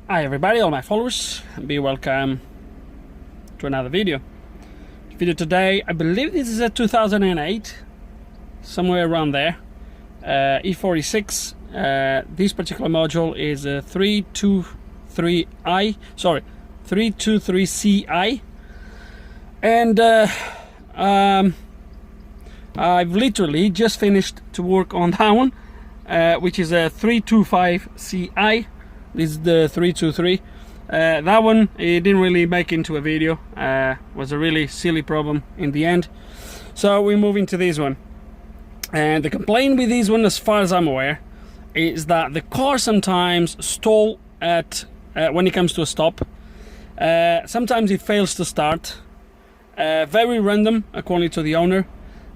Hi everybody, all my followers, and be welcome to another video. The video today, I believe this is a 2008, somewhere around there. E46. This particular module is a 323CI, and I've literally just finished to work on that one, which is a 325CI. This is the 323. That one, it didn't really make into a video. Was a really silly problem in the end. So we move into this one. And the complaint with this one, as far as I'm aware, is that the car sometimes stall at when it comes to a stop. Sometimes it fails to start. Very random, according to the owner.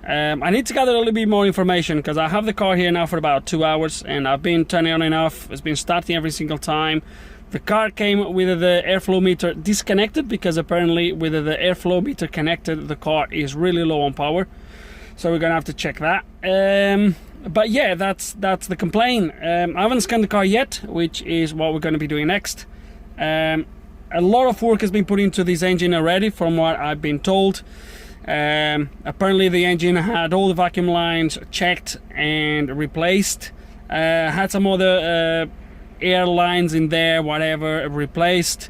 I need to gather a little bit more information because I have the car here now for about 2 hours and I've been turning on and off. It's been starting every single time. The car came with the airflow meter disconnected because apparently with the airflow meter connected, the car is really low on power. So we're gonna have to check that. But yeah, that's the complaint. I haven't scanned the car yet, which is what we're going to be doing next. A lot of work has been put into this engine already, from what I've been told. Apparently the engine had all the vacuum lines checked and replaced, had some other air lines in there, whatever, replaced.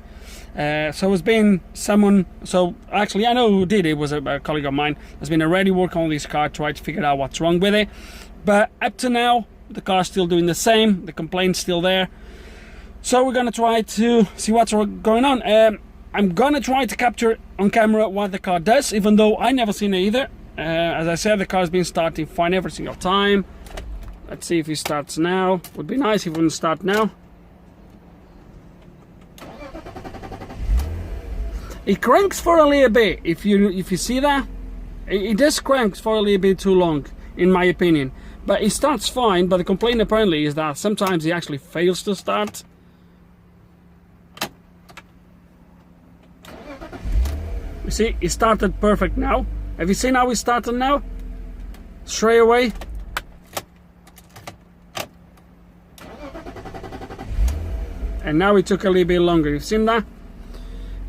So it's been someone, so actually I know who did it, was a colleague of mine, has been already working on this car, tried to figure out what's wrong with it. But up to now, the car's still doing the same, the complaint's still there. So we're gonna try to see what's going on. I'm gonna try to capture on camera what the car does, even though I never seen it either. As I said, the car's been starting fine every single time. Let's see if it starts now. Would be nice if it wouldn't start now. It cranks for a little bit. If you see that, it just cranks for a little bit too long, in my opinion. But it starts fine. But the complaint apparently is that sometimes it actually fails to start. You see, it started perfect now. Have you seen how it started now? Straight away. And now it took a little bit longer. You've seen that?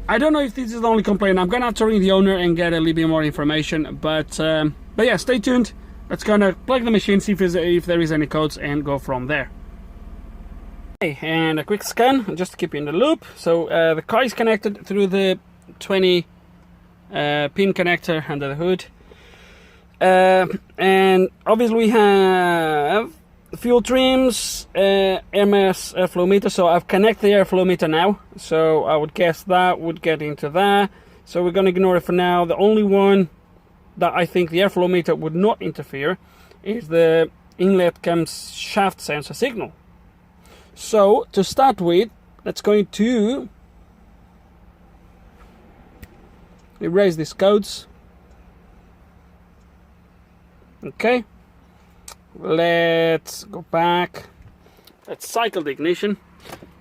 I don't know if this is the only complaint. I'm gonna have to ring the owner and get a little bit more information. But yeah, stay tuned. Let's gonna plug the machine, see if there is any codes, and go from there. Okay, and a quick scan just to keep you in the loop. So the car is connected through the 20 pin connector under the hood, and obviously we have fuel trims, MS airflow meter. So I've connected the airflow meter now, so I would guess that would get into that. So we're going to ignore it for now. The only one that I think the airflow meter would not interfere is the inlet camshaft sensor signal. So to start with, let's go to erase these codes. Okay, let's go back. Let's cycle the ignition,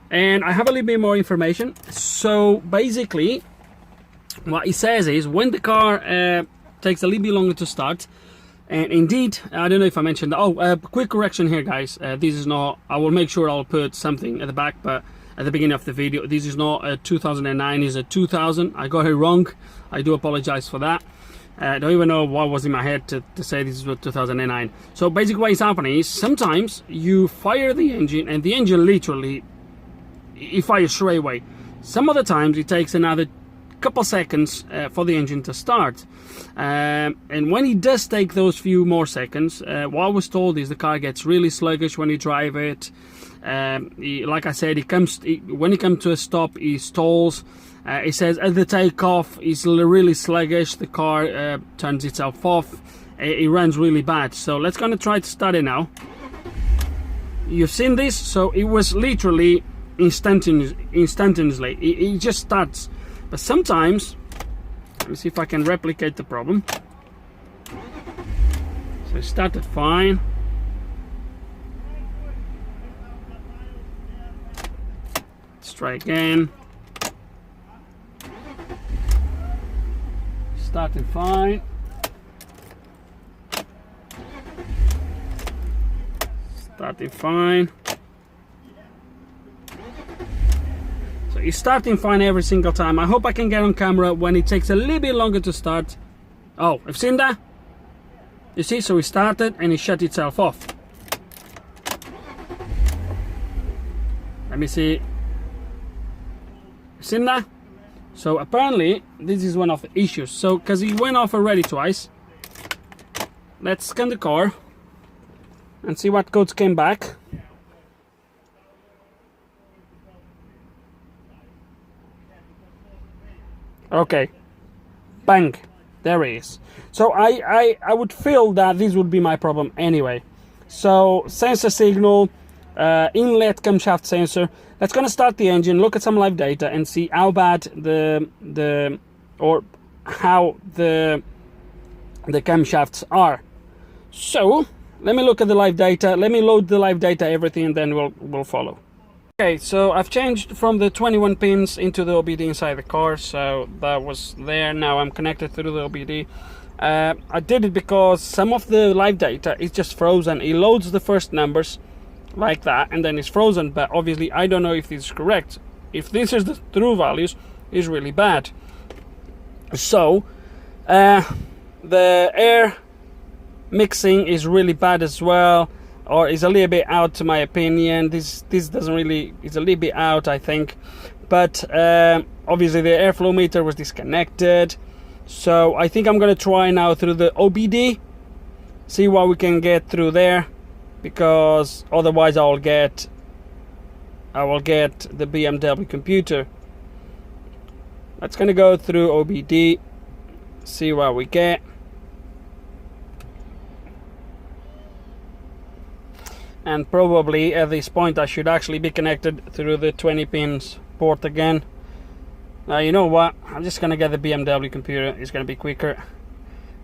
and I have a little bit more information. So basically what it says is when the car takes a little bit longer to start, and indeed, I don't know if I mentioned that. Quick correction here, guys. This is not, I will make sure I'll put something at the back, but at the beginning of the video, this is not a 2009, it's a 2000. I got it wrong. I do apologize for that. I don't even know what was in my head to say this is 2009. So basically what is happening is sometimes you fire the engine and the engine literally, it fires straight away. Some other times it takes another couple seconds for the engine to start. And when it does take those few more seconds, what I was told is the car gets really sluggish when you drive it. Like I said, when it comes to a stop, it stalls. It says at the takeoff it's really sluggish. The car turns itself off. It runs really bad. So let's gonna try to start it now. You've seen this, so it was literally instantaneously. It just starts. But sometimes, let me see if I can replicate the problem. So it started fine. Let's try again. Started fine. Started fine. It's starting fine every single time. I hope I can get on camera when it takes a little bit longer to start. Oh, I've seen that. You see, so it started and it shut itself off. Let me see. You seen that? So apparently this is one of the issues. So because it went off already twice. Let's scan the car and see what codes came back. Okay, bang, there it is. So I would feel that this would be my problem anyway. So sensor signal, inlet camshaft sensor. Let's gonna start the engine, look at some live data and see how bad the camshafts are. So let me look at the live data, let me load the live data, everything, and then we'll follow. Okay, so I've changed from the 21 pins into the OBD inside the car, so that was there. Now I'm connected through the OBD. I did it because some of the live data is just frozen. It loads the first numbers like that and then it's frozen, but obviously I don't know if this is correct. If this is the true values, it's really bad. So the air mixing is really bad as well, or is a little bit out to my opinion. This doesn't really, it's a little bit out, I think. But obviously the airflow meter was disconnected, so I think I'm gonna try now through the OBD, see what we can get through there, because otherwise I will get the BMW computer. Let's gonna go through OBD, see what we get. And probably at this point I should actually be connected through the 20 pins port again. Now you know what, I'm just gonna get the BMW computer, it's gonna be quicker.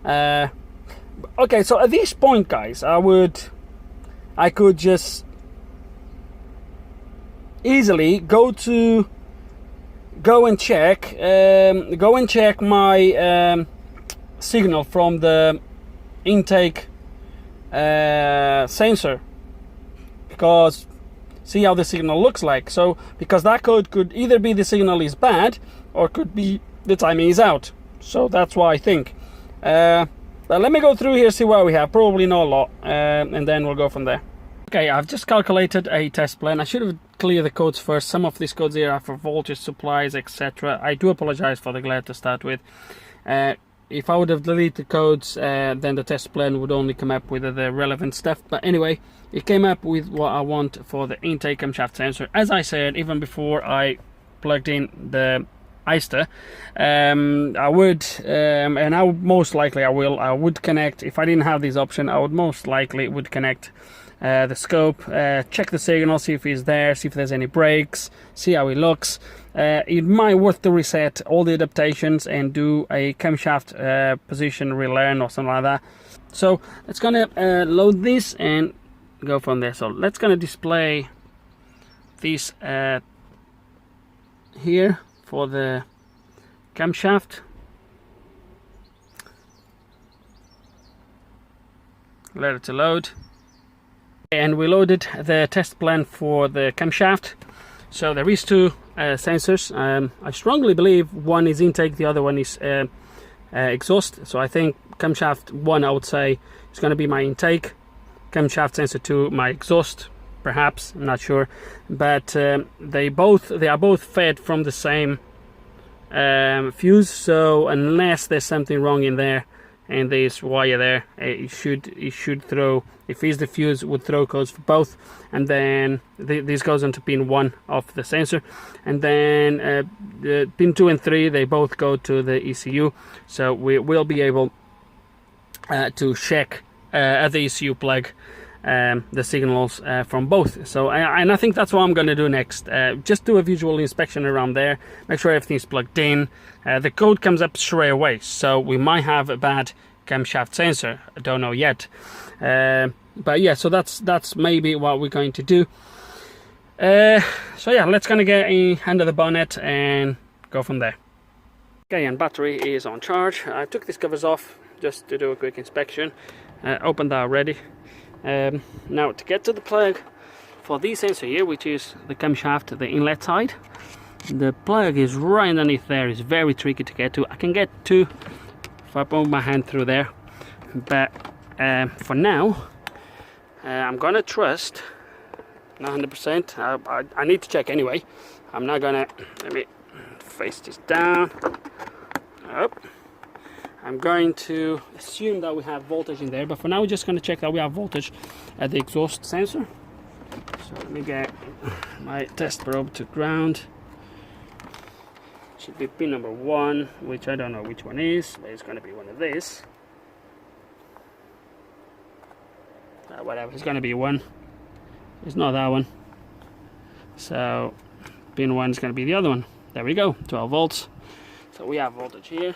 Okay, so at this point guys, I could just easily go and check my signal from the intake sensor, because see how the signal looks like. So because that code could either be the signal is bad or could be the timing is out. So that's what I think. But let me go through here, see what we have. Probably not a lot, and then we'll go from there. Okay, I've just calculated a test plan. I should have cleared the codes first. Some of these codes here are for voltage supplies, etc. I do apologize for the glare to start with. If I would have deleted the codes, then the test plan would only come up with the relevant stuff. But anyway, it came up with what I want for the intake camshaft sensor. As I said, even before I plugged in the Eyster, I would, and I would most likely I would connect. If I didn't have this option, I would most likely would connect the scope, check the signal, see if it's there, see if there's any breaks, see how it looks. It might worth to reset all the adaptations and do a camshaft position relearn or something like that. So let's gonna load this and go from there. So let's gonna display this here for the camshaft. Let it to load. And we loaded the test plan for the camshaft. So there is two sensors. I strongly believe one is intake, the other one is exhaust. So I think camshaft 1, I would say, is going to be my intake. Camshaft sensor 2, my exhaust, perhaps. I'm not sure. But they are both fed from the same fuse. So unless there's something wrong in there, and this wire there, it should throw, if it's the fuse, would throw codes for both. And then this goes onto pin 1 of the sensor, and then the pin 2 and 3, they both go to the ECU. So we will be able to check at the ECU plug the signals from both. So and I think that's what I'm going to do next. Just do a visual inspection around there, make sure everything's plugged in. The code comes up straight away, so we might have a bad camshaft sensor. I don't know yet, but yeah, so that's maybe what we're going to do. So yeah, let's gonna get under the bonnet and go from there. Okay, and battery is on charge. I took these covers off just to do a quick inspection. Opened that already. Now to get to the plug for this sensor here, which is the camshaft, the inlet side, The plug is right underneath there. It's very tricky to get to. I can get to if I put my hand through there, but for now I'm gonna trust, not 100%. I need to check anyway. I'm not gonna, let me face this down. Up. I'm going to assume that we have voltage in there, but for now we're just going to check that we have voltage at the exhaust sensor. So let me get my test probe to ground. Should be pin number 1, which I don't know which one is, but it's going to be one of these. Whatever, it's going to be one. It's not that one. So pin 1 is going to be the other one. There we go, 12 volts. So we have voltage here.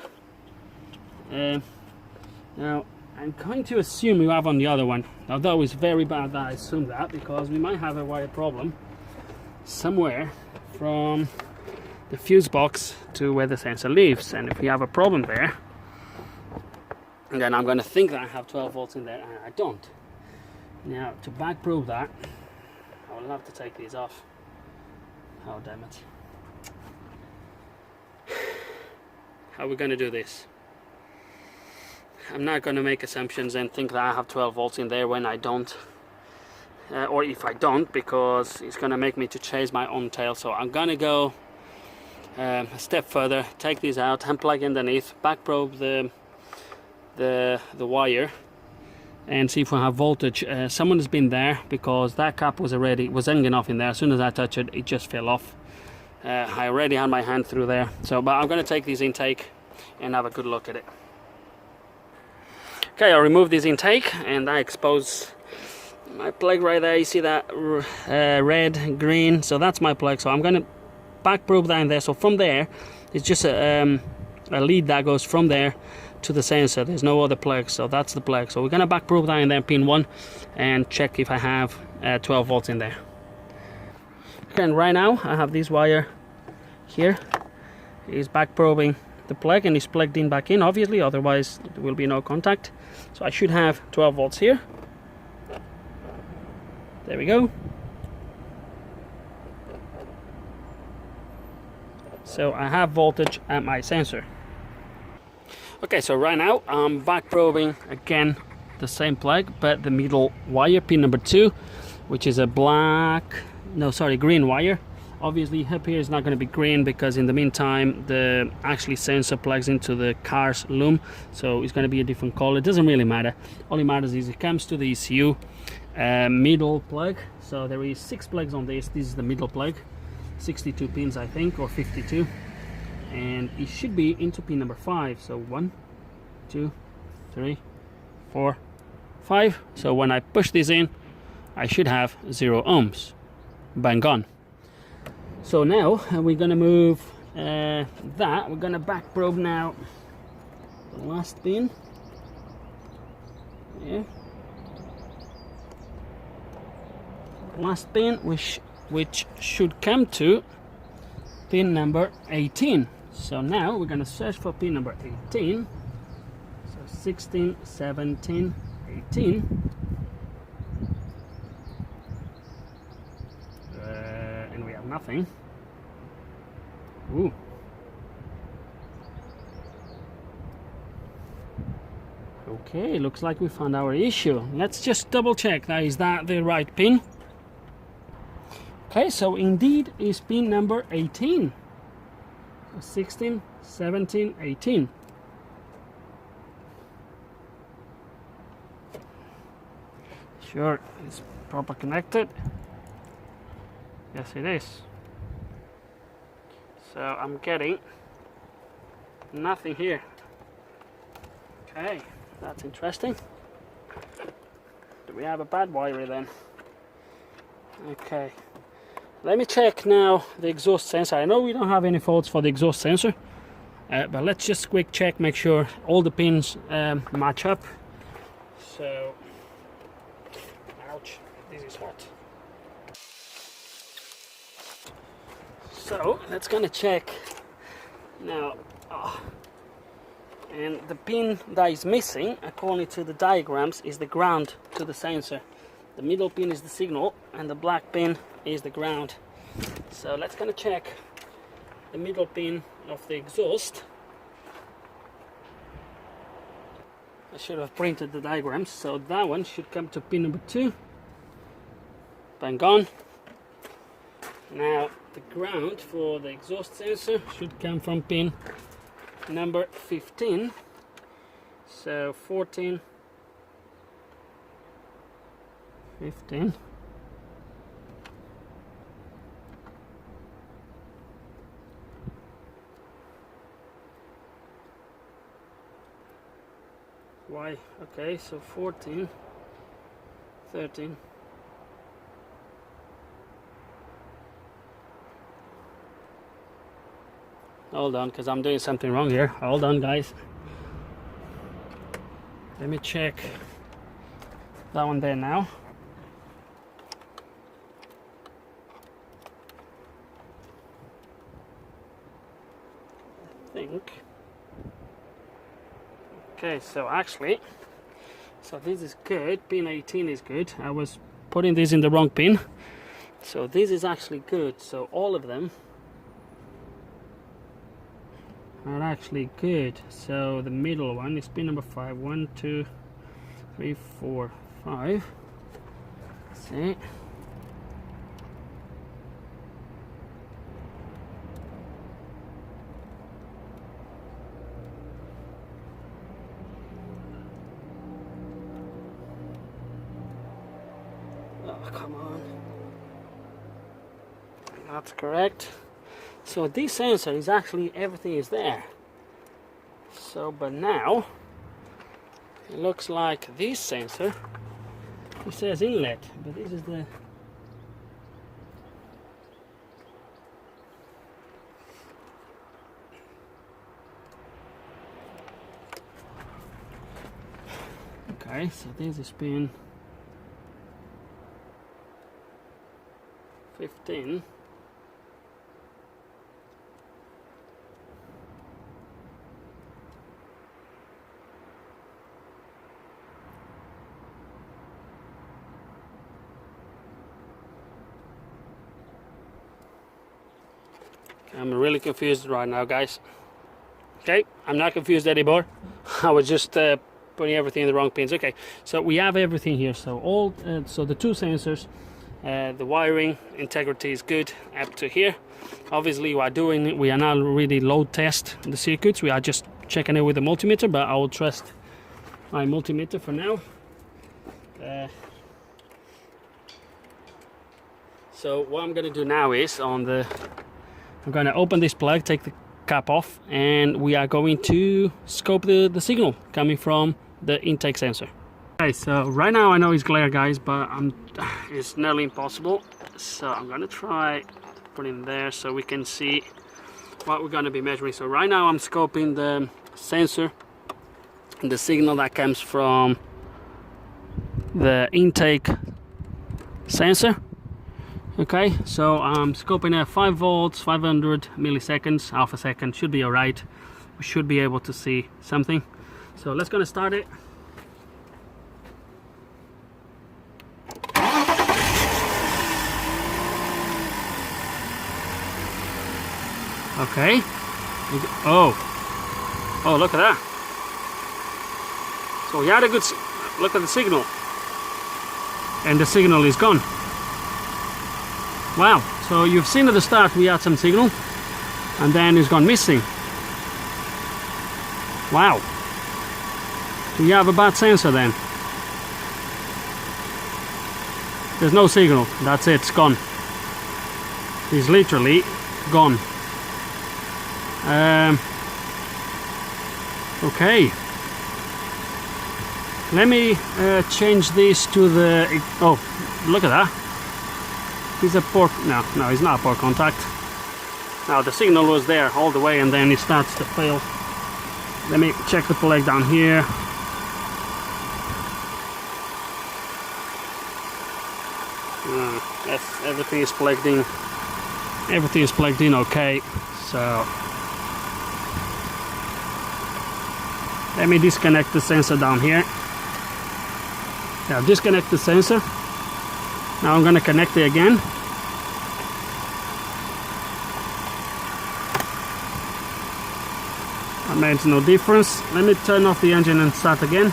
Now I'm going to assume we have on the other one, although it's very bad that I assume that, because we might have a wire problem somewhere from the fuse box to where the sensor lives, and if we have a problem there, then I'm going to think that I have 12 volts in there, and I don't. Now to back probe that, I will have to take these off. Oh damn it. How are we going to do this? I'm not going to make assumptions and think that I have 12 volts in there when I don't, or if I don't, because it's going to make me to chase my own tail. So I'm going to go a step further, take these out, unplug underneath, back probe the wire, and see if we have voltage. Someone has been there, because that cap was hanging off in there. As soon as I touched it, it just fell off. I already had my hand through there, so but I'm going to take this intake and have a good look at it. Okay, I'll remove this intake and I expose my plug right there. You see that red, green, so that's my plug. So I'm going to back probe down there. So from there, it's just a lead that goes from there to the sensor. There's no other plug, so that's the plug. So we're going to back probe down there, pin 1, and check if I have 12 volts in there. Okay, and right now I have this wire here. It's back probing the plug and it's plugged in back in, obviously, otherwise there will be no contact. So I should have 12 volts here. There we go. So I have voltage at my sensor. Okay, so right now I'm back probing again the same plug, but the middle wire, pin number 2, which is a green wire. Obviously up here is not going to be green, because in the meantime the actually sensor plugs into the car's loom, so it's going to be a different color. It doesn't really matter. All it matters is it comes to the ECU middle plug. So there is 6 plugs on this. This is the middle plug, 62 pins I think, or 52, and it should be into pin number 5. So 1, 2, 3, 4, 5. So when I push this in, I should have 0 ohms. Bang on. So now we're going to move that. We're going to back probe now the last pin. Yeah. Last pin, which should come to pin number 18. So now we're going to search for pin number 18. So 16, 17, 18. And we have nothing. Ooh. Okay, looks like we found our issue. Let's just double check that is that the right pin. Okay, so indeed is pin number 18. 16, 17, 18. Sure, it's proper connected. Yes, it is. So I'm getting nothing here. Okay, that's interesting. Do we have a bad wire then? Okay, let me check now the exhaust sensor. I know we don't have any faults for the exhaust sensor, but let's just quick check, make sure all the pins match up. So, ouch, this is hot. So let's gonna check now. And the pin that is missing, according to the diagrams, is the ground to the sensor. The middle pin is the signal and the black pin is the ground. So let's gonna check the middle pin of the exhaust. I should have printed the diagrams. So that one should come to pin number 2. Bang on. Now the ground for the exhaust sensor should come from pin number 15. So 14, 15. Why? Okay, so 14, 13. Hold on, because I'm doing something wrong here. Hold on, guys. Let me check that one there now. I think. Okay, so actually, so this is good. Pin 18 is good. I was putting this in the wrong pin. So this is actually good. So all of them are actually good. So the middle one is pin number 5. 1, 2, 3, 4, 5. Let's see. Oh, come on. That's correct. So this sensor is actually, everything is there. So, but now it looks like this sensor, it says inlet, but this is the okay, so this is pin 15. I'm really confused right now, guys. Okay, I'm not confused anymore. I was just putting everything in the wrong pins. Okay, so we have everything here. So all, so the 2 sensors, the wiring integrity is good up to here. Obviously, we are not really load test the circuits. We are just checking it with the multimeter, but I will trust my multimeter for now. So what I'm going to do now is I'm going to open this plug, take the cap off, and we are going to scope the signal coming from the intake sensor. Okay, so right now I know it's glare, guys, but it's nearly impossible. So I'm going to try to put it in there so we can see what we're going to be measuring. So right now I'm scoping the sensor, the signal that comes from the intake sensor. Okay, so I'm scoping at 5 volts, 500 milliseconds, half a second, should be alright. We should be able to see something. So let's gonna start it. Okay. Oh, look at that. So we had a good look at the signal, and the signal is gone. Wow, so you've seen at the start we had some signal and then it's gone missing. Wow. Do you have a bad sensor then? There's no signal, that's it, it's gone. It's literally gone. Okay. Let me change this to the... Oh, look at that. Is a poor, no, it's not a poor contact. Now the signal was there all the way and then it starts to fail. Let me check the plug down here. Yes, everything is plugged in. Everything is plugged in okay. So let me disconnect the sensor down here. Now disconnect the sensor. Now I'm going to connect it again. That makes no difference. Let me turn off the engine and start again.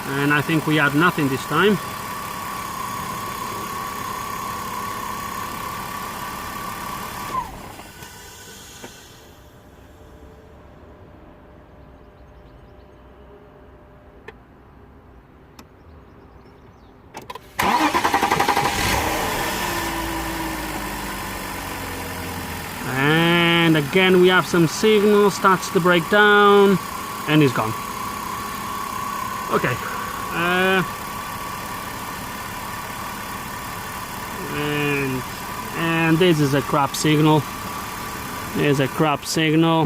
And I think we had nothing this time. And again we have some signal, starts to break down, and it's gone. Okay. And this is a crap signal. There's a crap signal.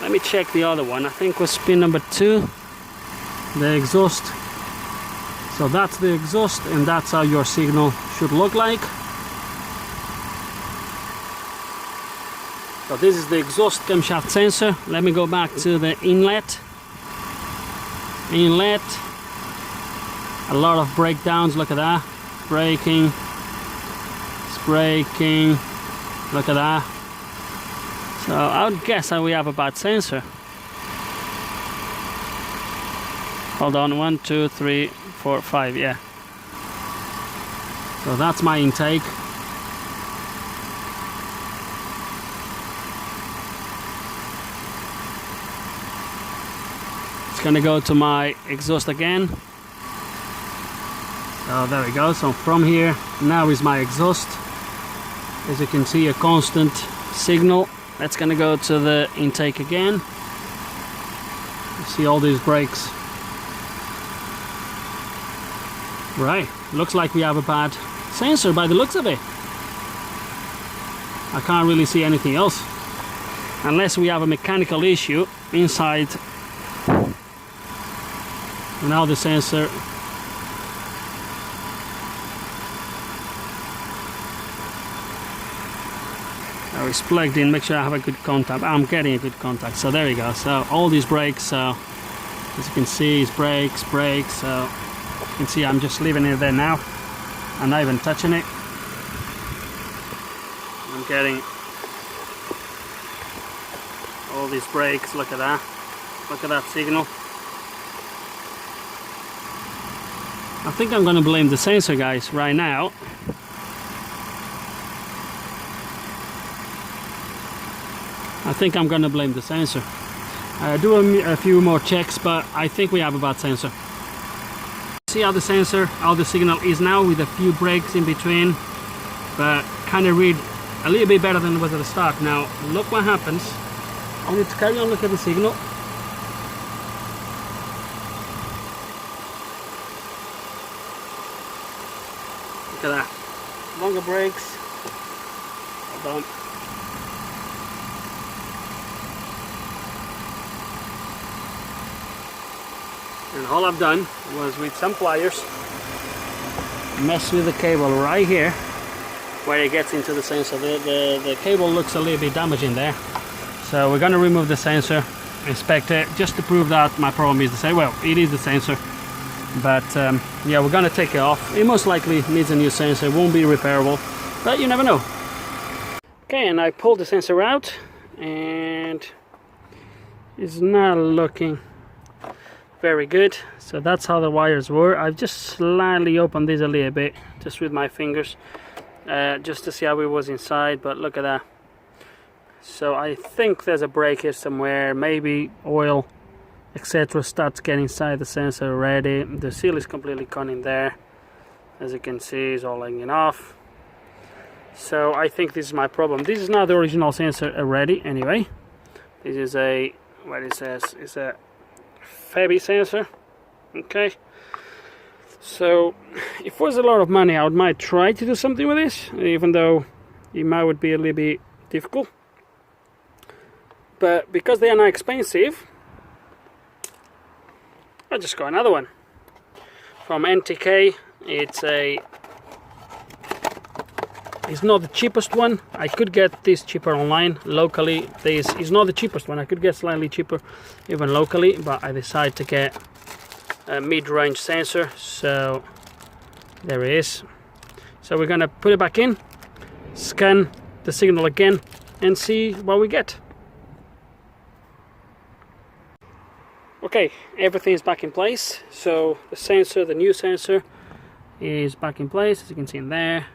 Let me check the other one. I think was pin number 2, the exhaust. So that's the exhaust, and that's how your signal should look like. So this is the exhaust camshaft sensor. Let me go back to the inlet. Inlet. A lot of breakdowns, look at that. Braking. It's braking. Look at that. So I would guess that we have a bad sensor. Hold on, 1, 2, 3, 4, 5, yeah. So that's my intake. It's gonna go to my exhaust again. So there we go. So from here, now is my exhaust. As you can see, a constant signal. That's gonna go to the intake again. You see all these brakes. Right, looks like we have a bad sensor by the looks of it. I can't really see anything else. Unless we have a mechanical issue inside. Now the sensor. Now it's plugged in, make sure I have a good contact. I'm getting a good contact, so there we go. So all these brakes, so as you can see, it's brakes, so you can see I'm just leaving it there now. I'm not even touching it. I'm getting all these brakes, look at that. Look at that signal. I think I'm going to blame the sensor, guys, right now. I think I'm going to blame the sensor. Do a few more checks, but I think we have a bad sensor. See how the sensor, how the signal is now with a few breaks in between, but kind of read a little bit better than it was at the start. Now, look what happens. I need to carry on looking at the signal. Look at that. Longer brakes. Hold on. And all I've done was with some pliers mess with the cable right here where it gets into the sensor. The cable looks a little bit damaged in there. So we're going to remove the sensor, inspect it, just to prove that my problem is the same. Well, it is the sensor. But yeah, we're going to take it off. It most likely needs a new sensor. It won't be repairable, but you never know. Okay, and I pulled the sensor out and it's not looking very good. So that's how the wires were. I've just slightly opened this a little bit just with my fingers just to see how it was inside, but look at that. So I think there's a break here somewhere, maybe oil etc. starts getting inside the sensor already. The seal is completely gone in there, as you can see, it's all hanging off. So I think this is my problem. This is not the original sensor already anyway. This is a, what it says, it's a Fabi sensor. Okay, so if it was a lot of money I might try to do something with this, even though it might would be a little bit difficult, but because they are not expensive, I just got another one from NTK. It's a It's not the cheapest one. I could get this cheaper online locally. This is not the cheapest one. I could get slightly cheaper even locally, but I decided to get a mid-range sensor. So there it is. So we're gonna put it back in, scan the signal again, and see what we get. Okay, everything is back in place. So the sensor, the new sensor, is back in place, as you can see in there.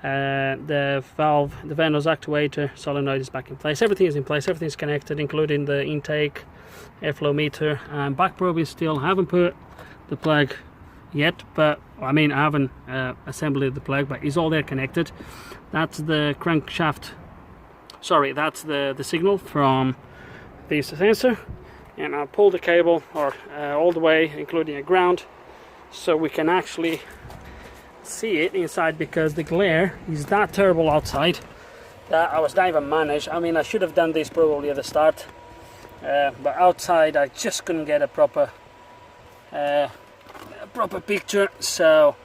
The valve, the van nose actuator, solenoid is back in place. Everything is in place, everything is connected, including the intake, airflow meter, and back probe is still. I haven't put the plug yet, but I mean, I haven't assembled the plug, but it's all there connected. That's the crankshaft, sorry, that's the signal from this sensor. And I'll pull the cable all the way, including a ground, so we can actually see it inside, because the glare is that terrible outside that I was not even managed. I mean, I should have done this probably at the start, but outside I just couldn't get a proper picture. So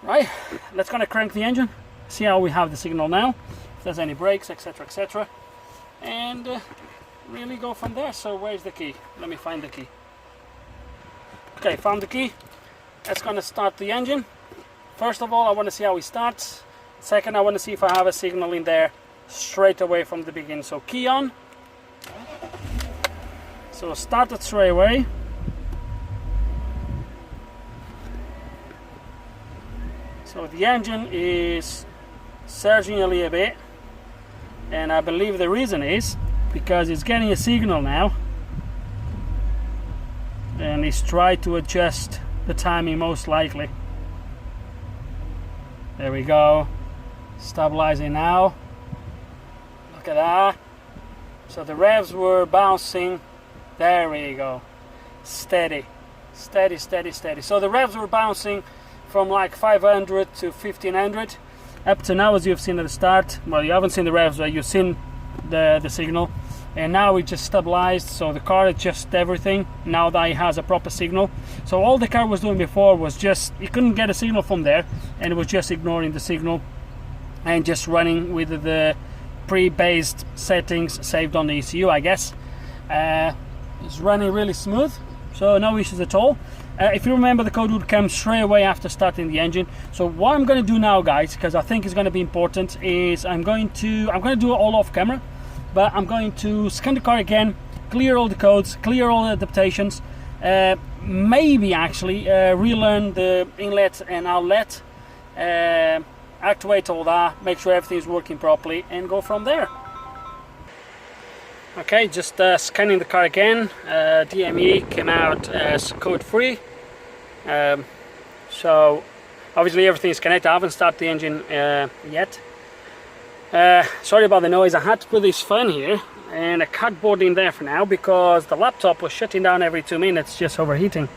right, let's gonna crank the engine, see how we have the signal now, if there's any brakes, etc, etc, and really go from there. So where's the key? Let me find the key. Okay, found the key. Let's gonna start the engine. First of all, I want to see how it starts. Second, I want to see if I have a signal in there straight away from the beginning. So key on. So start it straight away. So the engine is surging a little bit, and I believe the reason is because it's getting a signal now, and it's trying to adjust the timing most likely. There we go, stabilizing now. Look at that. So the revs were bouncing. There we go. Steady, steady, steady, steady. So the revs were bouncing from like 500 to 1500 up to now, as you've seen at the start. Well, you haven't seen the revs, but you've seen the signal. And now it just stabilized, so the car adjusts everything now that it has a proper signal. So all the car was doing before was just, it couldn't get a signal from there, and it was just ignoring the signal and just running with the pre-based settings saved on the ECU, I guess. It's running really smooth, so no issues at all. If you remember, the code would come straight away after starting the engine. So what I'm going to do now, guys, because I think it's going to be important, is I'm going to do it all off camera. But I'm going to scan the car again, clear all the codes, clear all the adaptations, maybe actually relearn the inlet and outlet, activate all that, make sure everything's working properly, and go from there. Okay, just scanning the car again. DME came out as code free. So obviously everything is connected. I haven't started the engine yet. Sorry about the noise. I had to put this fan here and a cardboard in there for now, because the laptop was shutting down every 2 minutes, just overheating.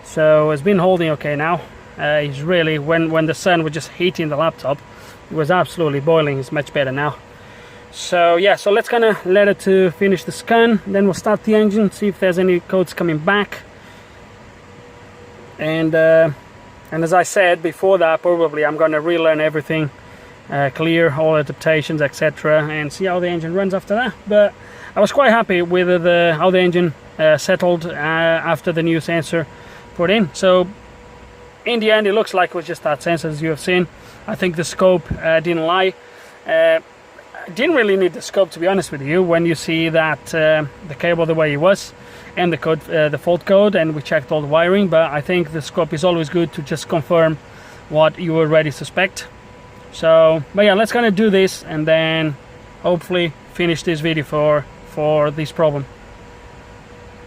So it's been holding okay now. It's really, when the sun was just heating the laptop, it was absolutely boiling. It's much better now. So yeah, so let's kind of let it to finish the scan, then we'll start the engine, see if there's any codes coming back. And as I said before that, probably I'm going to relearn everything, clear all adaptations, etc., and see how the engine runs after that. But I was quite happy with how the engine settled after the new sensor put in. So in the end, it looks like it was just that sensor, as you have seen. I think the scope didn't lie. Didn't really need the scope, to be honest with you, when you see that the cable the way it was, and the code, the fault code, and we checked all the wiring. But I think the scope is always good to just confirm what you already suspect. So, but yeah, let's kind of do this and then hopefully finish this video for this problem.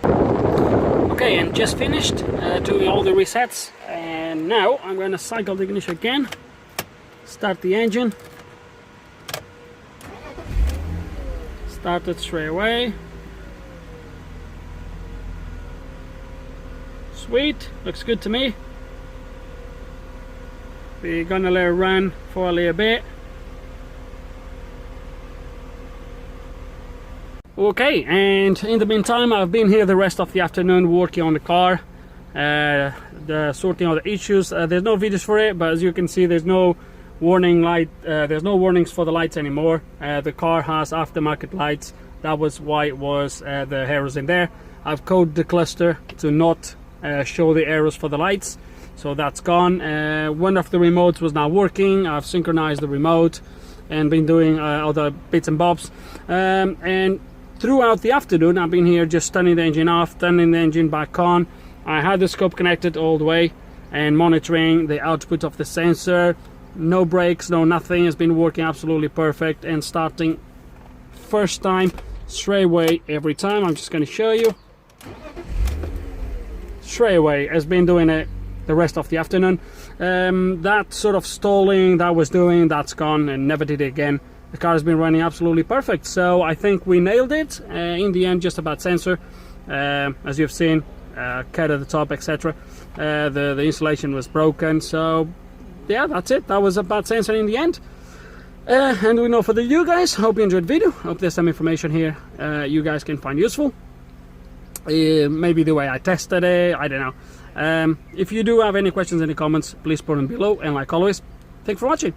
Okay, and just finished doing all the resets, and now I'm going to cycle the ignition again, start the engine, start it straight away. Sweet, looks good to me. We're gonna let it run for a little bit. Okay, and in the meantime, I've been here the rest of the afternoon working on the car, sorting out the issues. There's no videos for it, but as you can see, there's no warning light. There's no warnings for the lights anymore. The car has aftermarket lights. That was why it was the errors in there. I've coded the cluster to not show the errors for the lights, so that's gone. One of the remotes was not working. I've synchronized the remote and been doing other bits and bobs, and throughout the afternoon I've been here just turning the engine off, turning the engine back on. I had the scope connected all the way and monitoring the output of the sensor. No brakes, no nothing. It's been working absolutely perfect, and starting first time straight away every time. I'm just going to show you. Straight away has been doing it the rest of the afternoon. That sort of stalling that was doing, that's gone, and never did it again. The car has been running absolutely perfect, so I think we nailed it. In the end, just a bad sensor, as you've seen, cut at the top, etc. The insulation was broken, so yeah, that's it. That was a bad sensor in the end. And we know for you guys, hope you enjoyed the video. Hope there's some information here you guys can find useful. Maybe the way I tested it, I don't know. If you do have any questions in the comments, please put them below, and like always, thanks for watching.